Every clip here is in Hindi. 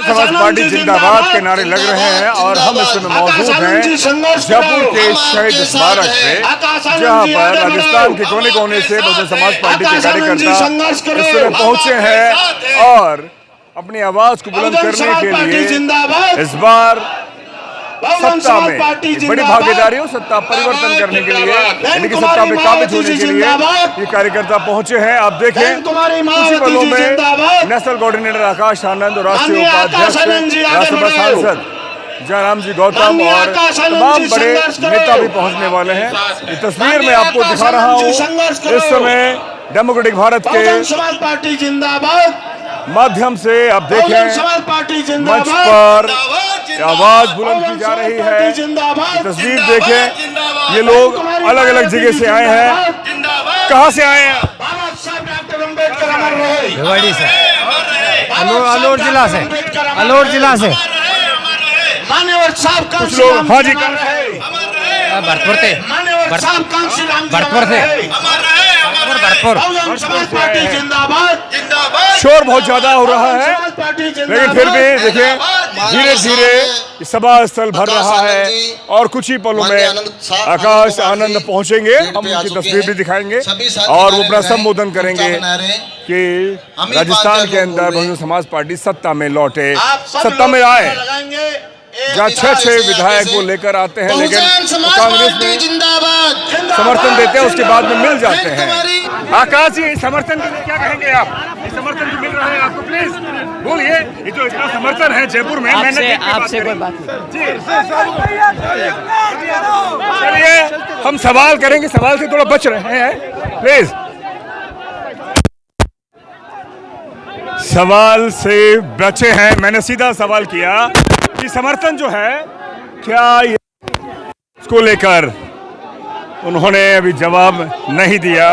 समाज पार्टी जिंदाबाद के नारे लग रहे हैं और हम इस समय मौजूद हैं जयपुर के शहीद स्मारक पे, जहां पर राजस्थान के कोने कोने से बहुजन समाज पार्टी के कार्यकर्ता इस समय पहुंचे हैं और अपनी आवाज को बुलंद करने के लिए इस बार सत्ता में बड़ी भागीदारी हो, सत्ता परिवर्तन करने के लिए, यानी कि सत्ता में काबिज होने के लिए ये कार्यकर्ता पहुंचे हैं। आप देखें कुछ ही पलों में नेशनल कोऑर्डिनेटर आकाश आनंद और राष्ट्रीय उपाध्यक्ष राज्यसभा सांसद जयराम जी गौतम और तमाम बड़े नेता भी पहुंचने वाले हैं। इस तस्वीर में आपको दिखा रहा हूँ इस समय डेमोक्रेटिक भारत के माध्यम से आप देखें मंच पर आवाज बुलंद की जा रही है। तस्वीर देखें, ये लोग अलग अलग जगह से आए हैं। कहाँ से आए हैं? भिवाड़ी से, अलौर जिला से, अलौर जिला से कुछ लोग हाँ जी भरतपुर से, भरतपुर से, भरतपुर। शोर बहुत ज्यादा हो रहा है, लेकिन फिर भी देखिए धीरे धीरे सभा स्थल भर रहा है और कुछ ही पलों में आकाश आनंद पहुंचेंगे। हम उनकी तस्वीर भी दिखाएंगे और वो अपना संबोधन करेंगे कि राजस्थान के अंदर बहुजन समाज पार्टी सत्ता में लौटे, सत्ता में आए, जहाँ 6 विधायक वो लेकर आते हैं, लेकिन कांग्रेस में समर्थन देते हैं, उसके बाद में मिल जाते हैं। आकाश जी, समर्थन के लिए क्या कहेंगे आप? समर्थन जो मिल रहा है आपको, प्लीज बोलिए। ये जो इतना समर्थन है जयपुर में, आपसे कोई बात नहीं। चलिए हम सवाल करेंगे, सवाल से थोड़ा बच रहे हैं प्लीज। सवाल से बचे हैं। मैंने सीधा सवाल किया कि समर्थन जो है क्या इसको लेकर, उन्होंने अभी जवाब नहीं दिया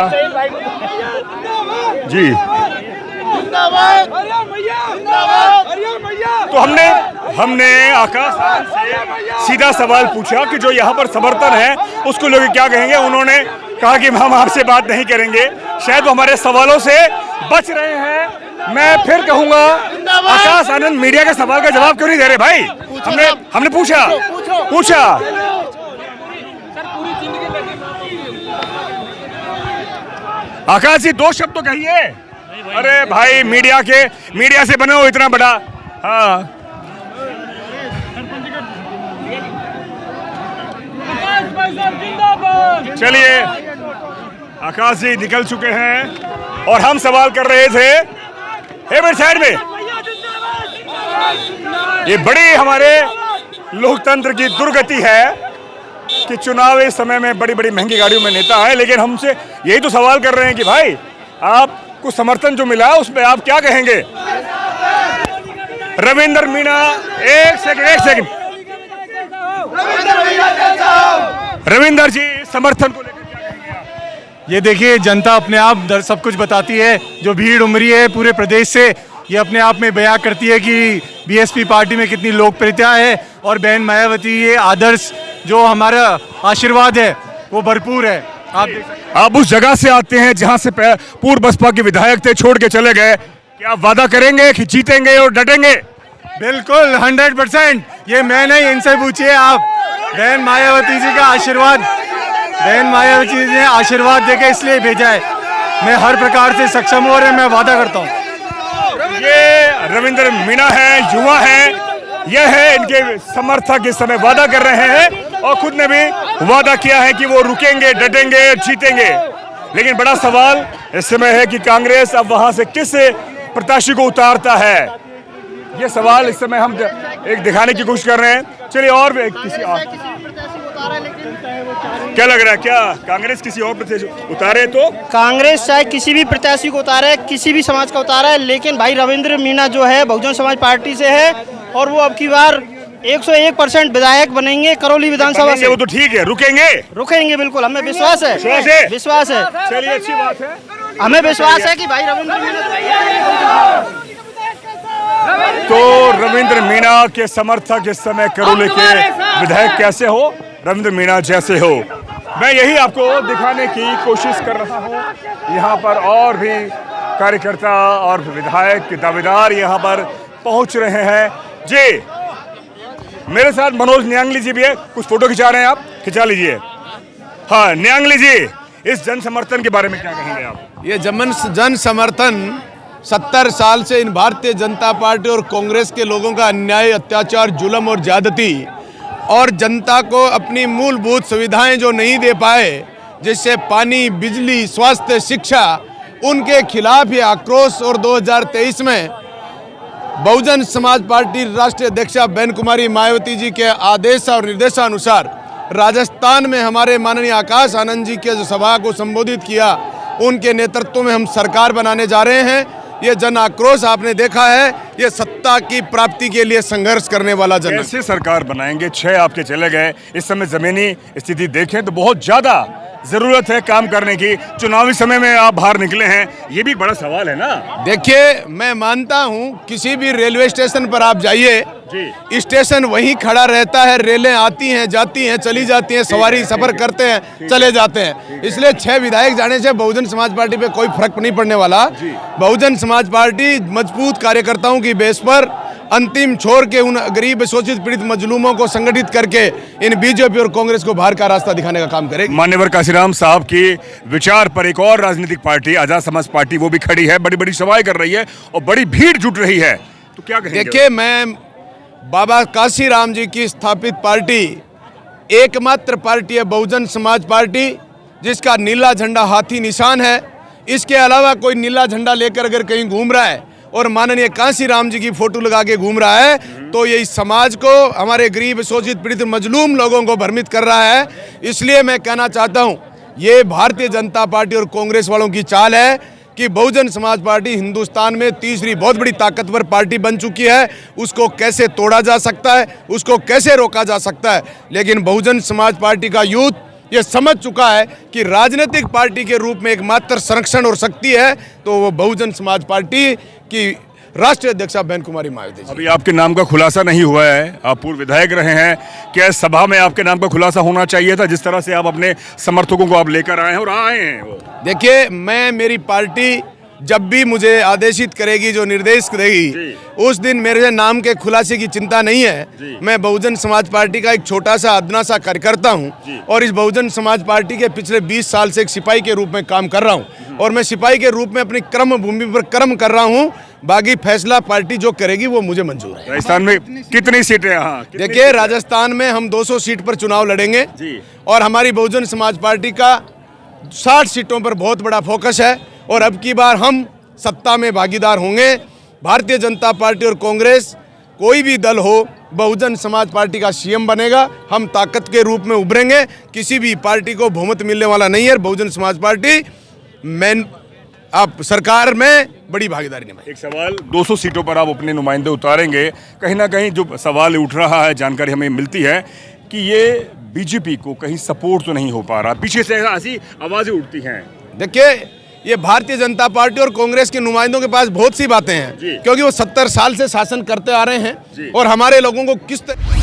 जी। तो हमने आकाश से सीधा सवाल पूछा कि जो यहाँ पर समर्थन है उसको लोग क्या कहेंगे। उन्होंने कहा कि हम आपसे बात नहीं करेंगे, शायद वो हमारे सवालों से बच रहे हैं। मैं फिर कहूंगा, आकाश आनंद मीडिया के सवाल का जवाब क्यों नहीं दे रहे भाई? हमने पूछा आकाश जी 2 शब्द तो कहिए। अरे भाई मीडिया से बने हो इतना बड़ा। हाँ चलिए, आकाश जी निकल चुके हैं और हम सवाल कर रहे थे। मेरे साइड में ये बड़ी हमारे लोकतंत्र की दुर्गति है कि चुनाव इस समय में बड़ी बड़ी महंगी गाड़ियों में नेता है, लेकिन हमसे यही तो सवाल कर रहे हैं कि भाई आपको समर्थन जो मिला उस पर आप क्या कहेंगे? रविंद्र मीणा, एक सेकंड। रविंद्र जी, समर्थन को लेकर क्या कहेंगे आप? ये देखिए, जनता अपने आप सब कुछ बताती है। जो भीड़ उमड़ी है पूरे प्रदेश से, ये अपने आप में बयां करती है कि बीएसपी पार्टी में कितनी लोकप्रियता है और बहन मायावती ये आदर्श जो हमारा आशीर्वाद है वो भरपूर है। आप उस जगह से आते हैं जहां से पूर्व बसपा के विधायक थे, छोड़ के चले गए, क्या आप वादा करेंगे कि जीतेंगे और डटेंगे? बिल्कुल 100%। ये मैं नहीं, इनसे पूछिए आप। बहन मायावती जी का आशीर्वाद, बहन मायावती जी ने आशीर्वाद देके इसलिए भेजा है। मैं हर प्रकार से सक्षम हूँ और मैं वादा करता हूँ। ये रविंद्र मीणा है, युवा है, यह है इनके समर्थक इस समय वादा कर रहे हैं और खुद ने भी वादा किया है कि वो रुकेंगे, डटेंगे, जीतेंगे। लेकिन बड़ा सवाल इस समय है कि कांग्रेस अब वहां से किस प्रत्याशी को उतारता है, ये सवाल इस समय हम एक दिखाने की कोशिश कर रहे हैं। चलिए और किसी और क्या लग रहा है, क्या कांग्रेस किसी और प्रत्याशी उतारे? तो कांग्रेस चाहे किसी भी प्रत्याशी को उतारे, किसी भी समाज का उतारा है, लेकिन भाई रविंद्र मीणा जो है बहुजन समाज पार्टी से है और वो अब की बार 101% विधायक बनेंगे करौली विधानसभा से। वो तो ठीक है, रुकेंगे बिल्कुल, हमें विश्वास है। चलिए अच्छी बात है, हमें विश्वास है कि भाई रविंद्र मीणा। तो रविंद्र मीणा के समर्थक इस समय करौली के विधायक कैसे हो, रविंद्र मीणा जैसे हो, मैं यही आपको दिखाने की कोशिश कर रहा हूँ। यहाँ पर और भी कार्यकर्ता और विधायक दावेदार यहाँ पर पहुंच रहे हैं। जी, मेरे साथ मनोज न्यांगली जी भी है, कुछ फोटो खिंचा रहे हैं, आप खिंचा लीजिए। हाँ न्यांगली जी, इस जन समर्थन के बारे में क्या कहेंगे आप? ये जन समर्थन 70 साल से इन भारतीय जनता पार्टी और कांग्रेस के लोगों का अन्याय, अत्याचार, जुल्म और ज्यादती और जनता को अपनी मूलभूत सुविधाएं जो नहीं दे पाए, जिससे पानी, बिजली, स्वास्थ्य, शिक्षा, उनके खिलाफ ये आक्रोश। और 2023 में बहुजन समाज पार्टी राष्ट्रीय अध्यक्षा बहन कुमारी मायावती जी के आदेश और निर्देशानुसार राजस्थान में हमारे माननीय आकाश आनंद जी के जो सभा को संबोधित किया, उनके नेतृत्व में हम सरकार बनाने जा रहे हैं। ये जन आक्रोश आपने देखा है, ये सत्ता की प्राप्ति के लिए संघर्ष करने वाला जन। कैसे सरकार बनाएंगे? 6 आपके चले गए, इस समय जमीनी स्थिति देखें तो बहुत ज्यादा जरूरत है काम करने की। चुनावी समय में आप बाहर निकले हैं, ये भी बड़ा सवाल है ना। देखिए, मैं मानता हूं किसी भी रेलवे स्टेशन पर आप जाइए, स्टेशन वहीं खड़ा रहता है, रेलें आती हैं, जाती हैं, चली जाती हैं, सवारी सफर करते हैं, चले जाते हैं। इसलिए 6 विधायक जाने से बहुजन समाज पार्टी पे कोई फर्क नहीं पड़ने वाला। बहुजन समाज पार्टी मजबूत कार्यकर्ताओं की बेस पर अंतिम छोर के उन गरीब, शोषित, पीड़ित मजलूमों को संगठित करके इन बीजेपी और कांग्रेस को बाहर का रास्ता दिखाने का काम करेगी। मान्यवर काशीराम साहब की विचार पर एक और राजनीतिक पार्टी आजाद समाज पार्टी वो भी खड़ी है, बड़ी बड़ी सभाएं कर रही है और बड़ी भीड़ जुट रही है, तो क्या कहेंगे? देखिए, मैं बाबा काशीराम जी की स्थापित पार्टी एकमात्र पार्टी है बहुजन समाज पार्टी, जिसका नीला झंडा हाथी निशान है। इसके अलावा कोई नीला झंडा लेकर अगर कहीं घूम रहा है और माननीय काशीराम जी की फोटो लगा के घूम रहा है, तो ये इस समाज को, हमारे गरीब, शोषित, पीड़ित, मजलूम लोगों को भ्रमित कर रहा है। इसलिए मैं कहना चाहता हूँ, ये भारतीय जनता पार्टी और कांग्रेस वालों की चाल है कि बहुजन समाज पार्टी हिंदुस्तान में तीसरी बहुत बड़ी ताकतवर पार्टी बन चुकी है। उसको कैसे तोड़ा जा सकता है, उसको कैसे रोका जा सकता है। लेकिन बहुजन समाज पार्टी का यूथ ये समझ चुका है कि राजनीतिक पार्टी के रूप में एकमात्र संरक्षण और शक्ति है तो वो बहुजन समाज पार्टी की राष्ट्रीय अध्यक्षा बहन कुमारी मायावती जी। अभी आपके नाम का खुलासा नहीं हुआ है, आप पूर्व विधायक रहे हैं, क्या इस सभा में आपके नाम का खुलासा होना चाहिए था, जिस तरह से आप अपने समर्थकों को आप लेकर आए हैं और आए हैं वो? देखिए, मेरी पार्टी जब भी मुझे आदेशित करेगी, जो निर्देश देगी, उस दिन मेरे नाम के खुलासे की चिंता नहीं है। मैं बहुजन समाज पार्टी का एक छोटा सा अदना सा कार्यकर्ता हूं और इस बहुजन समाज पार्टी के पिछले 20 साल से एक सिपाही के रूप में काम कर रहा हूं और मैं सिपाही के रूप में अपनी कर्म भूमि पर कर्म कर रहा हूं। बाकी फैसला पार्टी जो करेगी वो मुझे मंजूर है। राजस्थान में कितनी सीटें? हाँ, देखिए, राजस्थान में हम 200 सीट पर चुनाव लड़ेंगे और हमारी बहुजन समाज पार्टी का 60 सीटों पर बहुत बड़ा फोकस है और अब की बार हम सत्ता में भागीदार होंगे। भारतीय जनता पार्टी और कांग्रेस, कोई भी दल हो, बहुजन समाज पार्टी का सीएम बनेगा। हम ताकत के रूप में उभरेंगे, किसी भी पार्टी को बहुमत मिलने वाला नहीं है। बहुजन समाज पार्टी आप सरकार में बड़ी भागीदारी निभाएगी। एक सवाल, 200 सीटों पर आप अपने नुमाइंदे उतारेंगे, कहीं ना कहीं जो सवाल उठ रहा है, जानकारी हमें मिलती है कि ये बीजेपी को कहीं सपोर्ट तो नहीं हो पा रहा, पीछे से ऐसी आवाजें उठती हैं। देखिए, ये भारतीय जनता पार्टी और कांग्रेस के नुमाइंदों के पास बहुत सी बातें हैं, क्योंकि वो 70 साल से शासन करते आ रहे हैं और हमारे लोगों को किस तरह